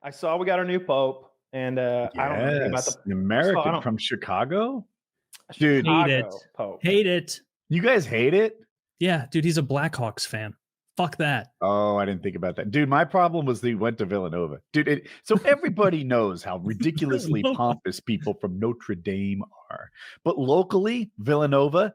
I saw we got our new pope, and I don't know anything about the American from Chicago. Dude, hate it. Pope. Hate it. You guys hate it? Yeah, dude, he's a Blackhawks fan. Fuck that. Oh, I didn't think about that. Dude, my problem was he went to Villanova. Dude, so everybody knows how ridiculously pompous people from Notre Dame are. But locally, Villanova,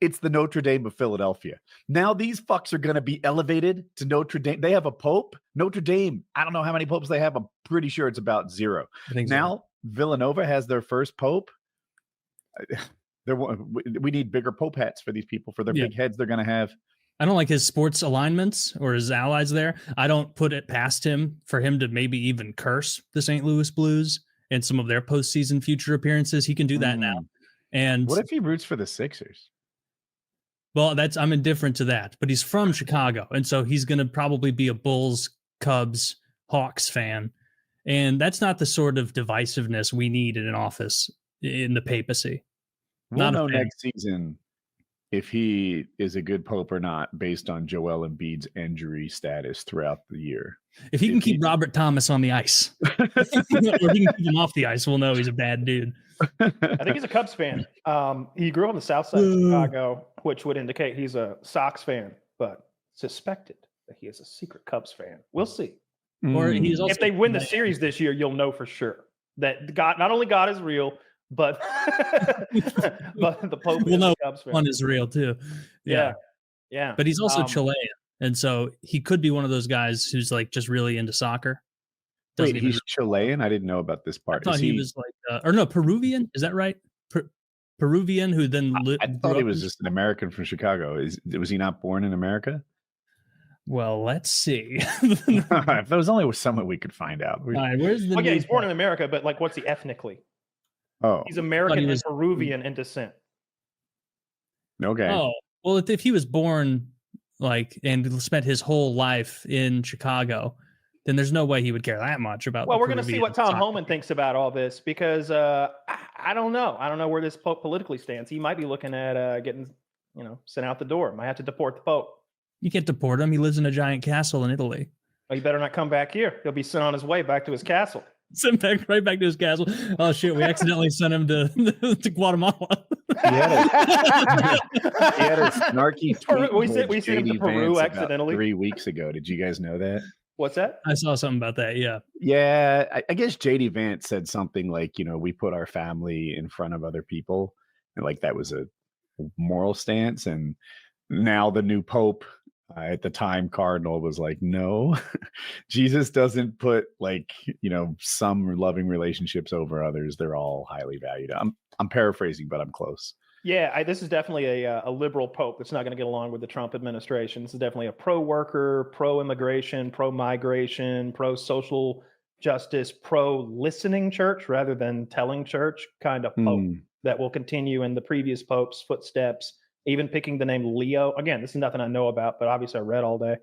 it's the Notre Dame of Philadelphia. Now these fucks are going to be elevated to Notre Dame. They have a pope. Notre Dame, I don't know how many popes they have. I'm pretty sure it's about 0. I think now so. Villanova has their first pope. We need bigger pope hats for these people, for their big heads they're going to have. I don't like his sports alignments or his allies there. I don't put it past him for him to maybe even curse the St. Louis Blues in some of their postseason future appearances. He can do that now. And what if he roots for the Sixers? Well, I'm indifferent to that, but he's from Chicago. And so he's going to probably be a Bulls, Cubs, Hawks fan. And that's not the sort of divisiveness we need in an office in the papacy. We'll know next season if he is a good pope or not based on Joel Embiid's injury status throughout the year. If he can keep Robert Thomas on the ice, or he can keep him off the ice, we'll know he's a bad dude. I think he's a Cubs fan. He grew up on the south side of Chicago, which would indicate he's a Sox fan, but suspected that he is a secret Cubs fan. We'll see. Or he's also, if they win the series this year, you'll know for sure that God, not only God is real, but but the Pope is a Cubs fan. One is real too. Yeah. But he's also Chilean, and so he could be one of those guys who's like just really into soccer. Wait, he's Chilean? I didn't know about this part. I thought he was like, or no, Peruvian. Is that right? Peruvian who then I thought he was just an American from Chicago. Was he not born in America? Well, let's see. If there was only someone we could find out. All right, where's the he's born in America, but like, what's he ethnically? Oh, he's American and Peruvian in descent. Okay. Oh, well, if he was born like and spent his whole life in Chicago, then there's no way he would care that much about. Well, we're going to see what Tom Homan thinks about all this because I don't know. I don't know where this Pope politically stands. He might be looking at getting, sent out the door. Might have to deport the Pope. You can't deport him. He lives in a giant castle in Italy. Well, he better not come back here. He'll be sent on his way back to his castle. Sent right back to his castle. Oh shit! We accidentally sent him to Guatemala. He had a snarky tweet. We sent him to Peru accidentally 3 weeks ago. Did you guys know that? What's that? I saw something about that. Yeah. Yeah. I guess JD Vance said something like, we put our family in front of other people, and like that was a moral stance. And now the new Pope. At the time, Cardinal was like, no, Jesus doesn't put some loving relationships over others. They're all highly valued. I'm paraphrasing, but I'm close. Yeah, this is definitely a liberal Pope that's not going to get along with the Trump administration. This is definitely a pro-worker, pro-immigration, pro-migration, pro-social justice, pro-listening church rather than telling church kind of Pope that will continue in the previous Pope's footsteps. Even picking the name Leo. Again, this is nothing I know about, but obviously I read all day.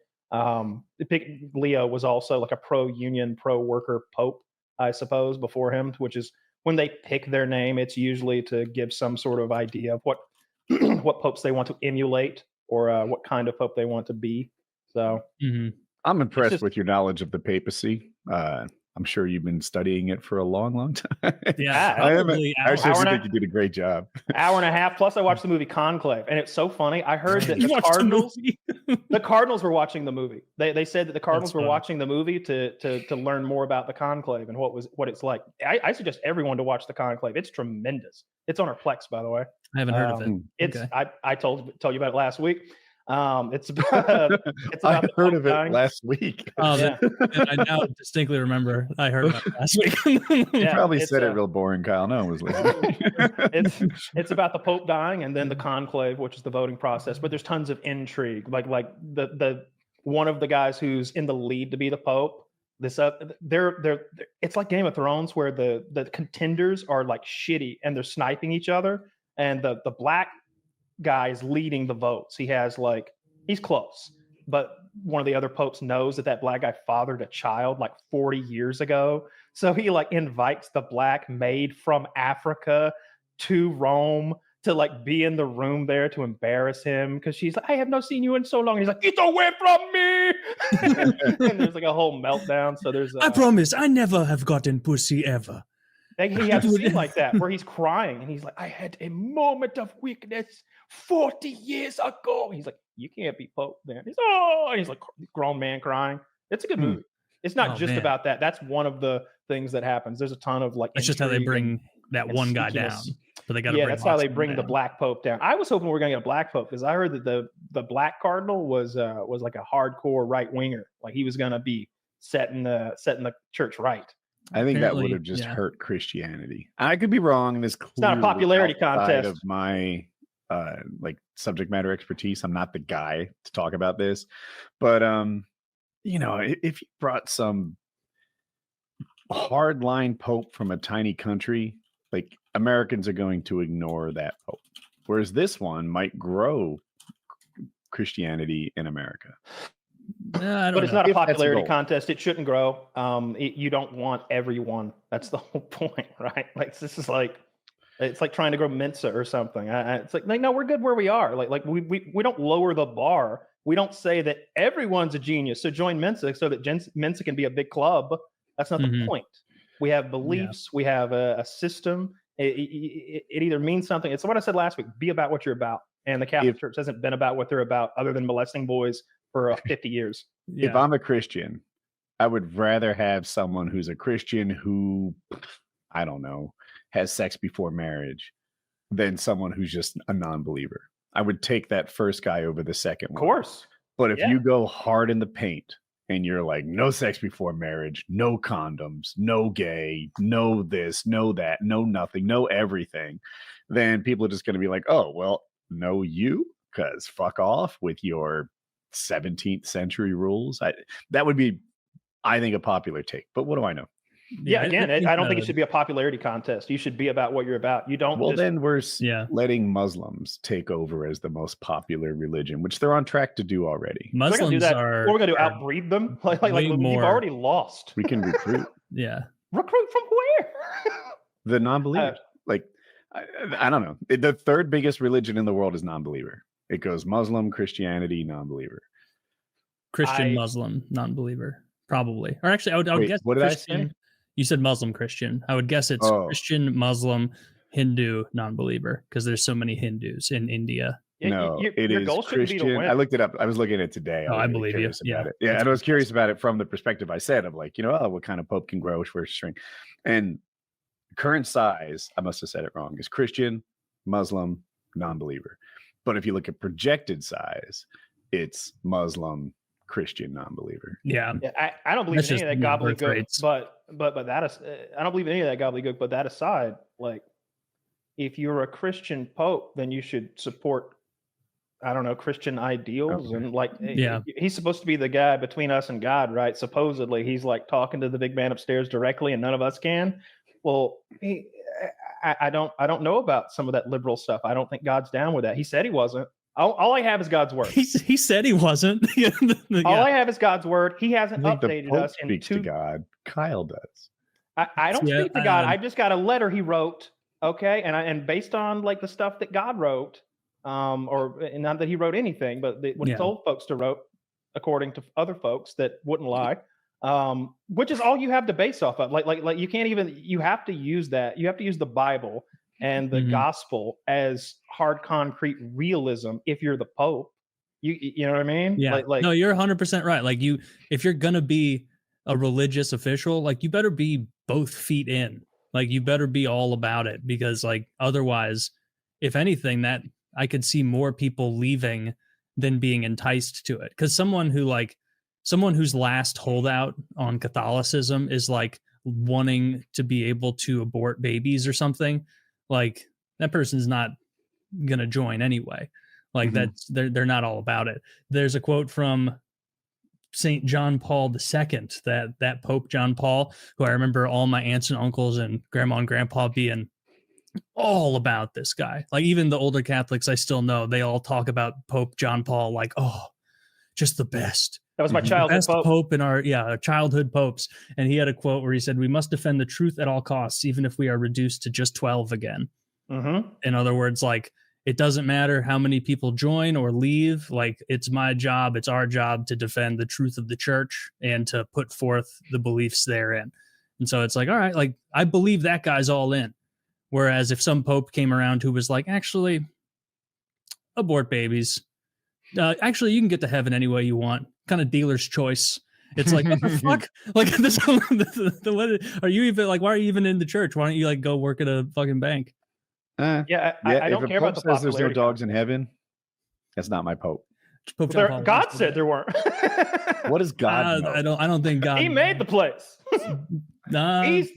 Leo was also like a pro-union, pro-worker Pope, I suppose, before him, which is when they pick their name, it's usually to give some sort of idea of what what popes they want to emulate or what kind of pope they want to be. So I'm impressed with your knowledge of the papacy. I'm sure you've been studying it for a long, long time. Yeah, I think you did a great job. Hour and a half. Plus, I watched the movie Conclave, and it's so funny. I heard that the Cardinals were watching the movie. They said that the Cardinals were watching the movie to learn more about the Conclave and what it's like. I suggest everyone to watch the Conclave. It's tremendous. It's on our Plex, by the way. I haven't heard of it. It's I told you about it last week. It's about I heard of it last week. I now distinctly remember I heard about it last week. You probably said it real boring, Kyle. No one was listening. It's about the Pope dying and then the conclave, which is the voting process. But there's tons of intrigue. Like the one of the guys who's in the lead to be the Pope. It's like Game of Thrones where the contenders are like shitty and they're sniping each other, and the black guy is leading the votes. He's close, but one of the other popes knows that black guy fathered a child like 40 years ago. So he invites the black maid from Africa to Rome to like be in the room there to embarrass him because she's like, I have not seen you in so long. He's like, get away from me. And there's like a whole meltdown. So there's I promise I never have gotten pussy ever. he has a scene like that where he's crying and he's like, I had a moment of weakness 40 years ago. He's like, you can't be Pope, man. He's like grown man crying. It's a good movie. It's not just about that. That's one of the things that happens. There's a ton of like. It's just how they bring that one guy down. But they got to that's how they bring the black Pope down. I was hoping we were going to get a black Pope because I heard that the black cardinal was like a hardcore right winger. Like he was going to be setting the church right. I think that would have just hurt Christianity. I could be wrong. It's not a popularity contest of my like subject matter expertise. I'm not the guy to talk about this, but you know, if you brought some hardline Pope from a tiny country, like Americans are going to ignore that Pope, whereas this one might grow Christianity in America. But it's not a popularity contest. It shouldn't grow. You don't want everyone. That's the whole point, right? Like this is like, it's like trying to grow Mensa or something. It's like no, we're good where we are. Like we don't lower the bar. We don't say that everyone's a genius. So join Mensa so that Mensa can be a big club. That's not the point. We have beliefs. We have a system. It either means something. It's what I said last week. Be about what you're about. And the Catholic Church hasn't been about what they're about other than molesting boys for 50 years. Yeah. If I'm a Christian, I would rather have someone who's a Christian who, I don't know, has sex before marriage than someone who's just a non-believer. I would take that first guy over the second one. Of course. But if you go hard in the paint and you're like, no sex before marriage, no condoms, no gay, no this, no that, no nothing, no everything, then people are just going to be like, oh, well, no you, because fuck off with your 17th century rules. That would be, I think, a popular take. But what do I know? Yeah, again, I don't think it should be a popularity contest. You should be about what you're about. You don't. Well, then we're letting Muslims take over as the most popular religion, which they're on track to do already. Muslims do that, are. What we're going to do? Outbreed them? Like we've already lost. We can recruit. Recruit from where? The non-believers. I don't know. The third biggest religion in the world is non-believer. It goes Muslim, Christianity, non-believer. Christian, Muslim, non-believer. Probably. Or actually, I would guess. What did Christian, I say? You said Muslim, Christian. I would guess it's Christian, Muslim, Hindu, non-believer, because there's so many Hindus in India. No, it is Christian. I looked it up. I was looking at it today. I believe you. Yeah, and I was curious about it from the perspective I said of like, what kind of Pope can grow first string? And current size, I must have said it wrong, is Christian, Muslim, non-believer. But if you look at projected size, it's Muslim, Christian, non-believer. Yeah, I don't believe in any of that gobbledygook. But that is, I don't believe in any of that gobbledygook. But that aside, like, if you're a Christian Pope, then you should support, I don't know, Christian ideals and like, he's supposed to be the guy between us and God, right? Supposedly, he's like talking to the big man upstairs directly, and none of us can. Well, I don't know about some of that liberal stuff. I don't think God's down with that. He said he wasn't. All I have is God's word. He said he wasn't. All I have is God's word. He hasn't updated the Pope us. Speaks to God. Kyle does. I don't speak to God. I just got a letter he wrote. Okay, and based on like the stuff that God wrote, or not that he wrote anything, but what he told folks to wrote, according to other folks that wouldn't lie, which is all you have to base off of. Like you can't even. You have to use that. You have to use the Bible and the gospel as hard, concrete realism. If you're the Pope, you know what I mean? Yeah. No, you're 100% right. Like if you're gonna be a religious official, like you better be both feet in. Like you better be all about it, because like otherwise, if anything, that I could see more people leaving than being enticed to it. Because someone whose last holdout on Catholicism is like wanting to be able to abort babies or something, like that person's not gonna join anyway. Like they're not all about it. There's a quote from St. John Paul II, that Pope John Paul, who I remember all my aunts and uncles and grandma and grandpa being all about this guy. Like even the older Catholics I still know, they all talk about Pope John Paul like, oh, just the best. That was my childhood Pope in our childhood popes. And he had a quote where he said, "We must defend the truth at all costs, even if we are reduced to just 12 again." Mm-hmm. In other words, like, it doesn't matter how many people join or leave. Like, it's my job, it's our job to defend the truth of the church and to put forth the beliefs therein. And so it's like, all right, like, I believe that guy's all in. Whereas if some pope came around who was like, actually, abort babies. Actually, you can get to heaven any way you want. Kind of dealer's choice. It's like, what the fuck? Like, this, what are you even like? Why are you even in the church? Why don't you like go work at a fucking bank? I don't care about the says there's no popularity dogs in contest. heaven. That's not my pope. Pope John Paul God I said there weren't. What does God know? I don't think God. He made the place. He's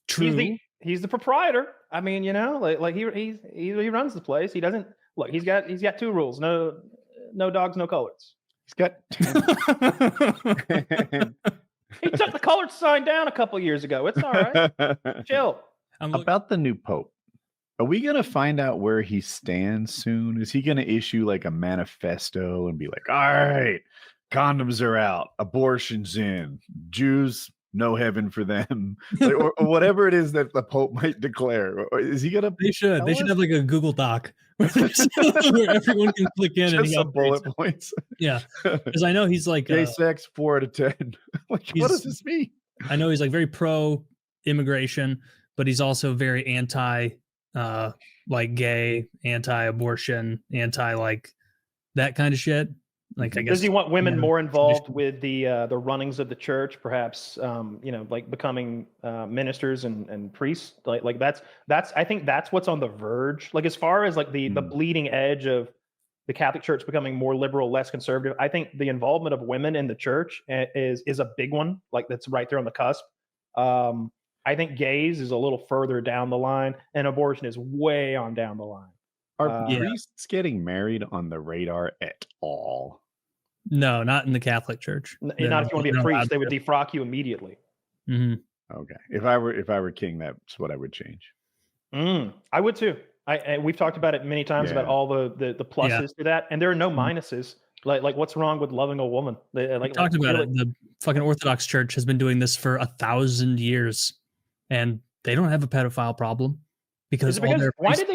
true. He's the proprietor. I mean, you know, like he runs the place. He doesn't look. He's got 2 rules: no dogs, no coloreds. He's got. He took the colored sign down a couple years ago. It's all right. Chill. About the new pope. Are we going to find out where he stands soon? Is he going to issue like a manifesto and be like, all right, condoms are out, abortion's in, Jews, no heaven for them, like, or whatever it is that the Pope might declare? Or is he going to? They should have like a Google Doc where everyone can click in and just some bullet points. Yeah, because I know he's like gay sex 4 out of 10. Like, what does this mean? I know he's like very pro immigration, but he's also very anti like gay, anti-abortion, anti like that kind of shit. Like, I guess, does he want women more involved with the runnings of the church? Perhaps you know, like becoming ministers and priests. Like that's I think that's what's on the verge. Like, as far as like the bleeding edge of the Catholic Church becoming more liberal, less conservative, I think the involvement of women in the church is a big one. Like, that's right there on the cusp. I think gays is a little further down the line, and abortion is way on down the line. Are priests getting married on the radar at all? No, not in the Catholic Church. Not if you want to be a priest, they would defrock you immediately. Mm-hmm. Okay, if I were king, that's what I would change. I would too. We've talked about it many times about all the pluses to that, and there are no minuses. Like what's wrong with loving a woman? We talked about it. The fucking Orthodox Church has been doing this for 1,000 years, and they don't have a pedophile problem because why did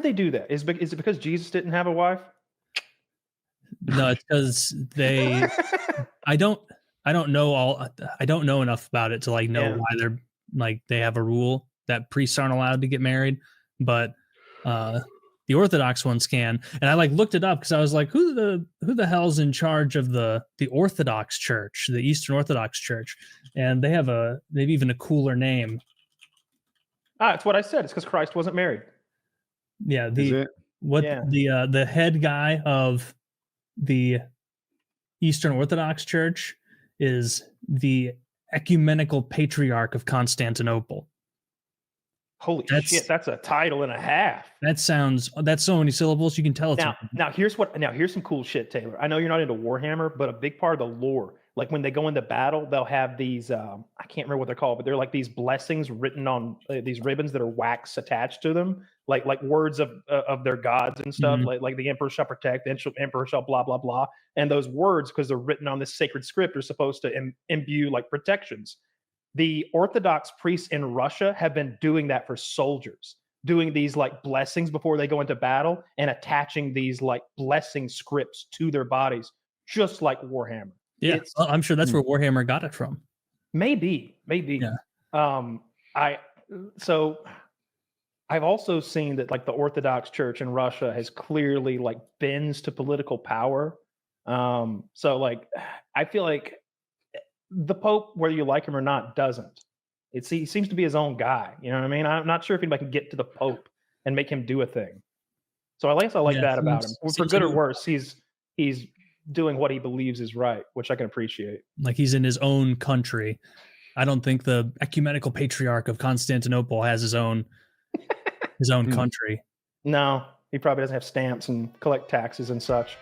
they do that? Is it because Jesus didn't have a wife? No, it's because they. I don't know enough about it to like know why they're like they have a rule that priests aren't allowed to get married, but the Orthodox ones can. And I like looked it up because I was like, who the hell's in charge of the Orthodox Church, the Eastern Orthodox Church? And they have maybe even a cooler name. It's what I said. It's because Christ wasn't married. Yeah. The head guy of the Eastern Orthodox Church is the Ecumenical Patriarch of Constantinople. Holy shit, that's a title and a half. That's so many syllables. You can tell it's now here's some cool shit, Taylor. I know you're not into Warhammer, but a big part of the lore, like when they go into battle, they'll have these I can't remember what they're called, but they're like these blessings written on these ribbons that are wax attached to them, like words of their gods and stuff. Mm-hmm. Like the emperor shall protect, the emperor shall blah blah blah. And those words, because they're written on this sacred script, are supposed to imbue like protections. The Orthodox priests in Russia have been doing that for soldiers, doing these like blessings before they go into battle and attaching these like blessing scripts to their bodies, just like Warhammer. Yeah, I'm sure that's where Warhammer got it from. Maybe. Yeah. So I've also seen that like the Orthodox Church in Russia has clearly like bends to political power. So like I feel like the Pope, whether you like him or not, doesn't. He seems to be his own guy. You know what I mean? I'm not sure if anybody can get to the Pope and make him do a thing. So I like that about him. For good or worse, he's doing what he believes is right, which I can appreciate. Like, he's in his own country. I don't think the Ecumenical Patriarch of Constantinople has his own country. No, he probably doesn't have stamps and collect taxes and such.